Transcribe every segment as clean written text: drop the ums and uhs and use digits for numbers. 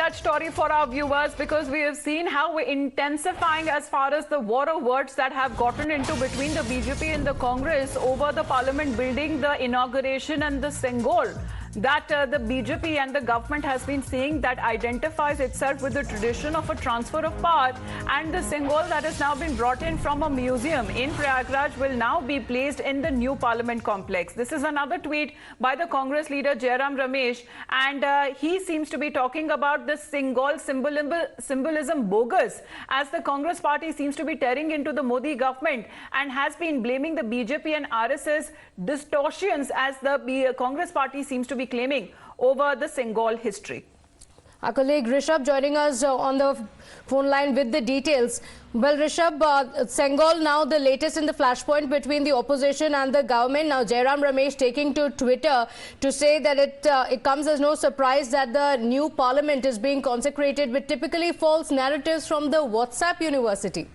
that story for our viewers, because we have seen how we're intensifying as far as the war of words that have gotten into between the BJP and the Congress over the parliament building, the inauguration and the Sengol that the BJP and the government has been saying that identifies itself with the tradition of a transfer of power, and the Sengol that has now been brought in from a museum in Prayagraj will now be placed in the new parliament complex. This is another tweet by the Congress leader Jairam Ramesh, and he seems to be talking about the Sengol symbolism bogus, as the Congress party seems to be tearing into the Modi government and has been blaming the BJP and RSS distortions, as the Congress party seems to be claiming over the Sengol history. Our colleague Rishabh joining us on the phone line with the details. Well, Rishabh, Sengol now the latest in the flashpoint between the opposition and the government. Now, Jairam Ramesh taking to Twitter to say that it comes as no surprise that the new parliament is being consecrated with typically false narratives from the WhatsApp university.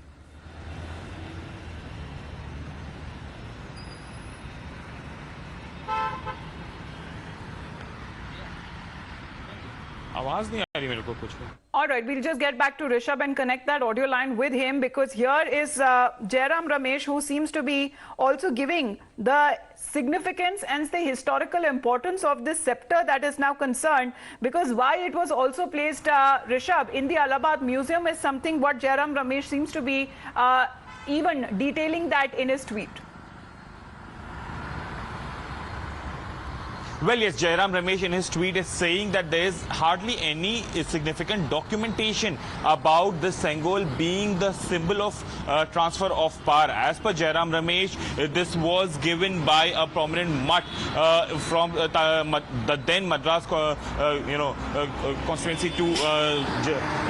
All right, we'll just get back to Rishabh and connect that audio line with him, because here is Jairam Ramesh, who seems to be also giving the significance and the historical importance of this sceptre that is now concerned, because why it was also placed, Rishabh, in the Allahabad Museum is something what Jairam Ramesh seems to be even detailing that in his tweet. Well, yes, Jairam Ramesh in his tweet is saying that there is hardly any significant documentation about the Sengol being the symbol of transfer of power. As per Jairam Ramesh, this was given by a prominent mutt from the then Madras constituency to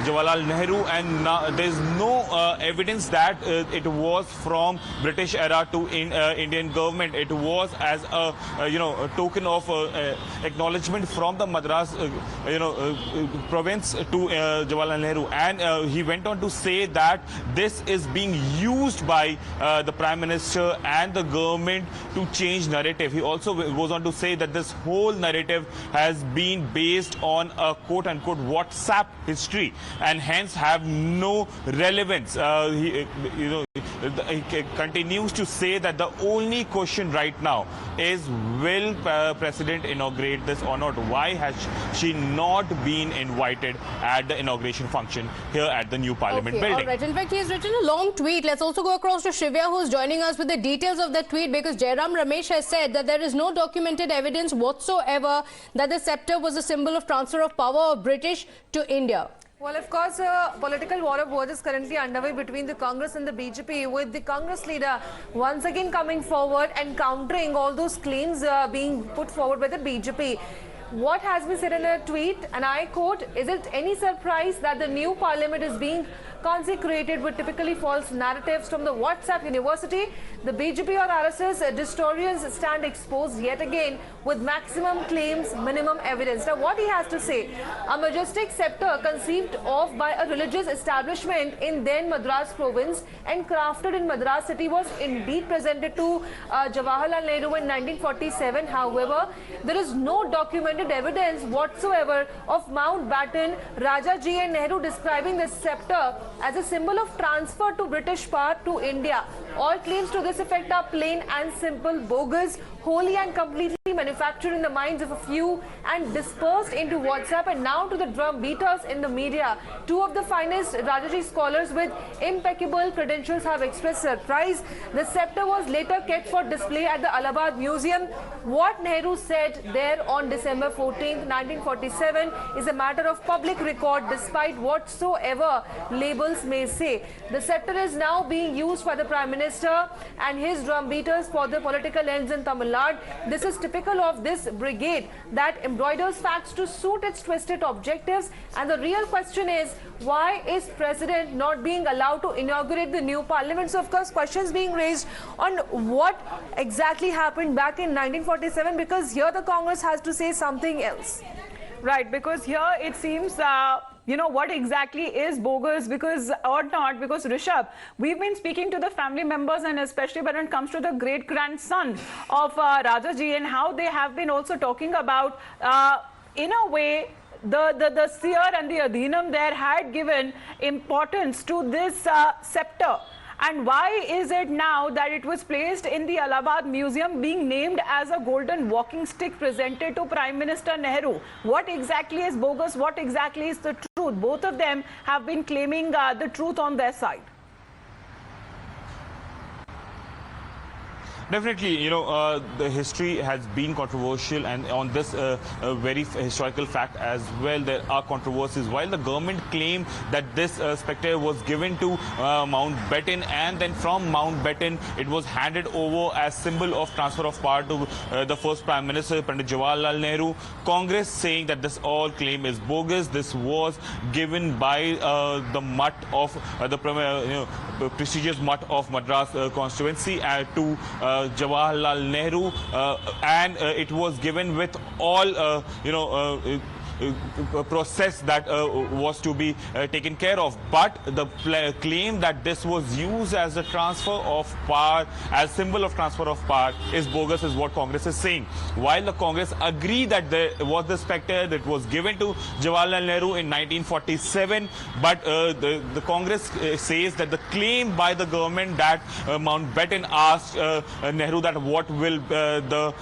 Jawaharlal Nehru, and there is no evidence that it was from British era to Indian government. It was as a a token of acknowledgement from the Madras province to Jawaharlal Nehru, and he went on to say that this is being used by the Prime Minister and the government to change narrative. He also goes on to say that this whole narrative has been based on a quote-unquote WhatsApp history and hence have no relevance. He continues to say that the only question right now is, will President inaugurate this or not? Why has she not been invited at the inauguration function here at the new parliament building? All right. In fact, he has written a long tweet. Let's also go across to Shivya, who's joining us with the details of that tweet, because Jairam Ramesh has said that there is no documented evidence whatsoever that the sceptre was a symbol of transfer of power of British to India. Well, of course, a political war of words is currently underway between the Congress and the BJP, with the Congress leader once again coming forward and countering all those claims being put forward by the BJP. What has been said in a tweet, and I quote, "Is it any surprise that the new parliament is being consecrated with typically false narratives from the WhatsApp university? The BJP or RSS historians stand exposed yet again with maximum claims, minimum evidence." Now, what he has to say: a majestic sceptre conceived of by a religious establishment in then Madras province and crafted in Madras city was indeed presented to Jawaharlal Nehru in 1947. However, there is no documented evidence whatsoever of Mountbatten, Rajaji and Nehru describing the sceptre as a symbol of transfer to British power to India. All claims to this effect are plain and simple bogus, wholly and completely manufactured in the minds of a few and dispersed into WhatsApp and now to the drum beaters in the media. Two of the finest Rajaji scholars with impeccable credentials have expressed surprise. The sceptre was later kept for display at the Allahabad Museum. What Nehru said there on December 14, 1947 is a matter of public record despite whatsoever labels may say. The sceptre is now being used by the Prime Minister and his drum beaters for the political ends in Tamil Nadu. This is typical of this brigade that embroiders facts to suit its twisted objectives, and the real question is, why is President not being allowed to inaugurate the new parliament? So of course questions being raised on what exactly happened back in 1947, because here the Congress has to say something else. Right, because here it seems what exactly is bogus or not, because Rishabh, we've been speaking to the family members, and especially when it comes to the great-grandson of Rajaji, and how they have been also talking about, in a way, the seer and the Adhinam there had given importance to this sceptre. And why is it now that it was placed in the Allahabad Museum being named as a golden walking stick presented to Prime Minister Nehru? What exactly is bogus? What exactly is the truth? Both of them have been claiming the truth on their side. Definitely, the history has been controversial, and on this very historical fact as well, there are controversies. While the government claimed that this spectre was given to Mountbatten, and then from Mountbatten it was handed over as symbol of transfer of power to the first Prime Minister, Pandit Jawaharlal Nehru, Congress saying that this all claim is bogus. This was given by the mutt of the prestigious mutt of Madras constituency to Jawaharlal Nehru, and it was given with all process that was to be taken care of. But the claim that this was used as a transfer of power, as symbol of transfer of power, is bogus, is what Congress is saying. While the Congress agree that there was the spectre that was given to Jawaharlal Nehru in 1947, but the Congress says that the claim by the government that Mountbatten asked Nehru that what will the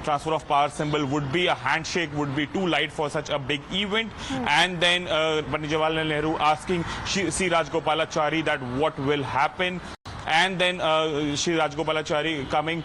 transfer of power symbol would be, a handshake would be too light for such a big event, and then Pandit Jawaharlal Nehru asking Sri Rajgopalachari that what will happen. And then Sri Rajgopalachari coming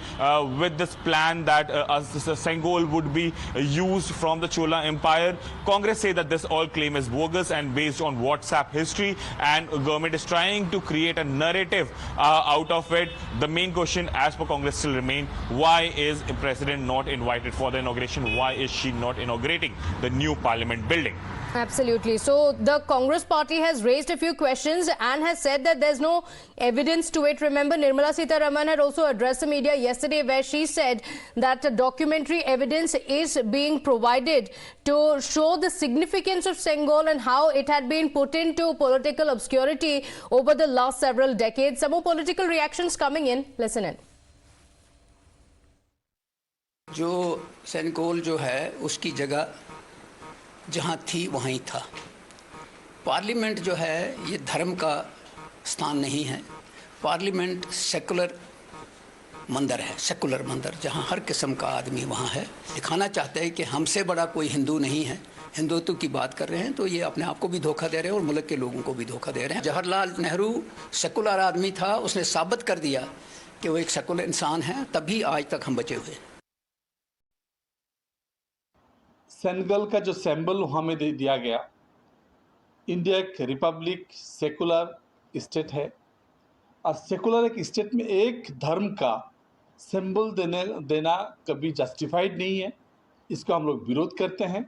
with this plan that Sengol would be used from the Chola Empire. Congress say that this all claim is bogus and based on WhatsApp history, and government is trying to create a narrative out of it. The main question as per Congress still remain, why is the President not invited for the inauguration? Why is she not inaugurating the new Parliament building? Absolutely. So the Congress party has raised a few questions and has said that there's no evidence to it. Remember, Nirmala Sitharaman had also addressed the media yesterday where she said that documentary evidence is being provided to show the significance of Sengol and how it had been put into political obscurity over the last several decades. Some more political reactions coming in. Listen in. जो सेंगोल जो है उसकी जगह जहाँ थी वहीं था। Parliament जो है ये धर्म का स्थान नहीं है। पार्लियामेंट सेकुलर मंदिर है, सेकुलर मंदिर, जहाँ हर किस्म का आदमी वहाँ है। दिखाना चाहते हैं कि हमसे बड़ा कोई हिंदू नहीं है। हिंदुत्व की बात कर रहे हैं तो ये अपने आप को भी धोखा दे रहे हैं और मुल्क के लोगों को भी धोखा दे रहे हैं। जवाहरलाल नेहरू सेकुलर आदमी था, उसने साबित कर दिया कि वो एक सेकुलर इंसान है, तभी आज तक हम बचे हुए। सेनेगल का जो सिंबल हमें दिया गया, इंडिया एक रिपब्लिक सेकुलर स्टेट है और सेकुलर एक स्टेट में एक धर्म का सिंबल देना कभी जस्टिफाइड नहीं है। इसको हम लोग विरोध करते हैं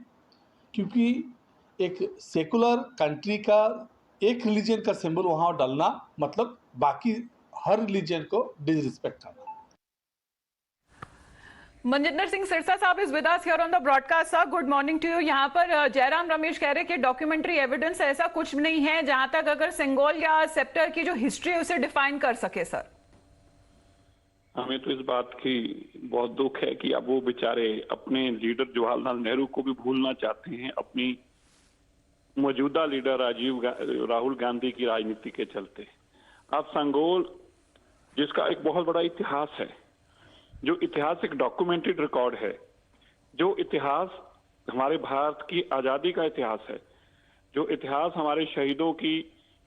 क्योंकि एक सेकुलर कंट्री का एक रिलीजन का सिंबल वहाँ डालना मतलब बाकी हर रिलीजन को डिसरिस्पेक्ट करना। Manjinder Singh Sirsa साहब is with us here on the broadcast. Sir, good morning to you. यहाँ पर जयराम रमेश कह रहे हैं कि डॉक्यूमेंट्री एविडेंस ऐसा कुछ नहीं है जहां तक अगर सेंगोल या सेप्टर की जो हिस्ट्री है उसे डिफाइन कर सके। सर, हमें तो इस बात की बहुत दुख है कि अब वो बेचारे अपने लीडर जवाहरलाल नेहरू को भी भूलना चाहते हैं अपनी मौजूदा लीडर राहुल गांधी की राजनीति के चलते। अब सेंगोल जिसका एक बहुत बड़ा इतिहास है, जो इतिहास एक डॉक्यूमेंटेड रिकॉर्ड है, जो इतिहास हमारे भारत की आज़ादी का इतिहास है, जो इतिहास हमारे शहीदों की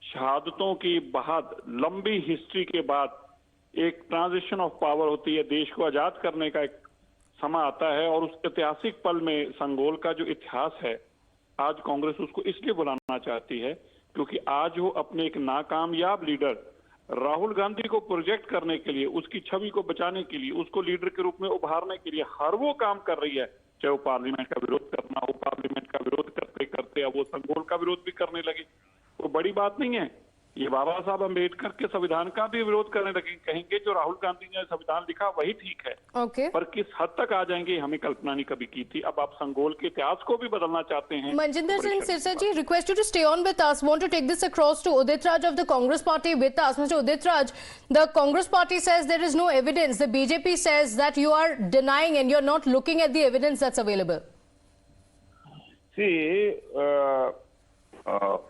शहादतों की बाद लंबी हिस्ट्री के बाद एक ट्रांजिशन ऑफ पावर होती है, देश को आज़ाद करने का एक समय आता है और उस ऐतिहासिक पल में सेंगोल का जो इतिहास है, आज कांग्रेस उसको इसलिए बुलाना चाहती है क्योंकि आज वो अपने एक नाकामयाब लीडर राहुल गांधी को प्रोजेक्ट करने के लिए, उसकी छवि को बचाने के लिए, उसको लीडर के रूप में उभारने के लिए हर वो काम कर रही है। चाहे वो पार्लियामेंट का विरोध करना हो, पार्लियामेंट का विरोध करते करते अब वो सेंगोल का विरोध भी करने लगे। वो बड़ी बात नहीं है, ये बाबा साहब अम्बेडकर के संविधान का भी विरोध करने लगे। कहेंगे जो राहुल गांधी ने संविधान लिखा वही ठीक है। पर किस हद तक आ जाएंगे हमें कल्पना नहीं कभी की थी। अब आप संगोल के इतिहास को भी बदलना चाहते हैं। Manjinder Singh Sirsa ji, request you to stay on with us. Want to take this across to Udit Raj of the Congress party with us. Mr. Udit Raj, the Congress party says there is no evidence. The BJP says that you are denying and you're not looking at the evidence that's available. See,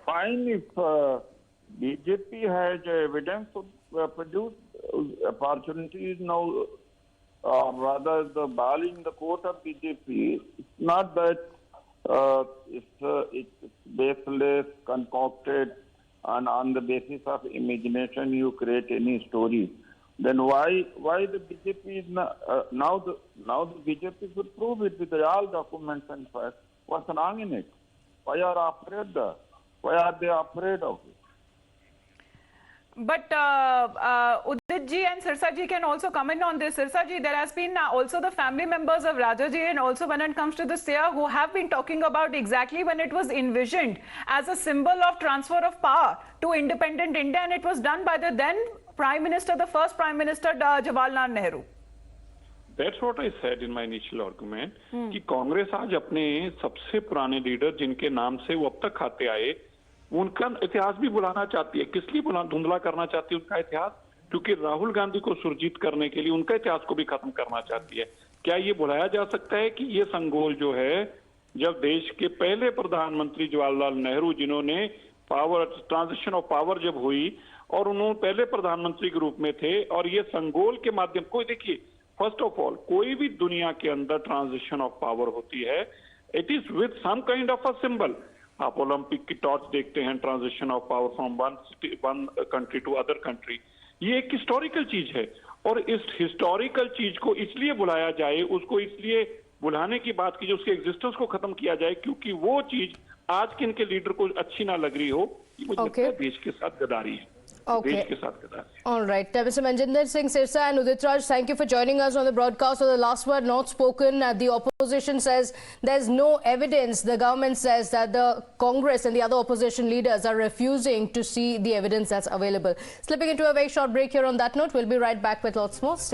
fine if BJP has evidence to produce opportunities now, rather the ball in the court of BJP. It's not that it's baseless, concocted, and on the basis of imagination you create any story. Then why the BJP is not, now the BJP should prove it with all documents and facts. What's wrong in it? Why are they afraid of it? But Udit ji and Sirsa ji can also comment on this. Sirsa ji, there has been also the family members of Raja ji, and also when it comes to the SIA, who have been talking about exactly when it was envisioned as a symbol of transfer of power to independent India, and it was done by the then Prime Minister, the first Prime Minister, Jawaharlal Nehru. That's what I said in my initial argument कि कांग्रेस आज अपने सबसे पुराने leader जिनके नाम से वो अब तक खाते आए उनका इतिहास भी बुलाना चाहती है। किस लिए धुंधला करना चाहती है उनका इतिहास? क्योंकि राहुल गांधी को सुरजीत करने के लिए उनका इतिहास को भी खत्म करना चाहती है। क्या ये बुलाया जा सकता है कि ये संगोल जो है, जब देश के पहले प्रधानमंत्री जवाहरलाल नेहरू जिन्होंने पावर ट्रांजिशन ऑफ पावर जब हुई और उन्होंने पहले प्रधानमंत्री के रूप में थे, और ये संगोल के माध्यम को देखिए, फर्स्ट ऑफ ऑल कोई भी दुनिया के अंदर ट्रांजिशन ऑफ पावर होती है, it is with some kind of a symbol. आप ओलंपिक की टॉर्च देखते हैं, transition of power from one country to other country, ये एक हिस्टोरिकल चीज है। और इस हिस्टोरिकल चीज को इसलिए बुलाया जाए, उसको इसलिए बुलाने की बात की, जो उसके एग्जिस्टेंस को खत्म किया जाए, क्योंकि वो चीज आज के इनके लीडर को अच्छी ना लग रही हो, ये मुझे लगता है देश के साथ गद्दारी है। Okay. All right. Mr. Manjinder Singh Sirsa and Udit Raj, thank you for joining us on the broadcast. So the last word not spoken. The opposition says there's no evidence. The government says that the Congress and the other opposition leaders are refusing to see the evidence that's available. Slipping into a very short break here on that note, we'll be right back with lots more. Stay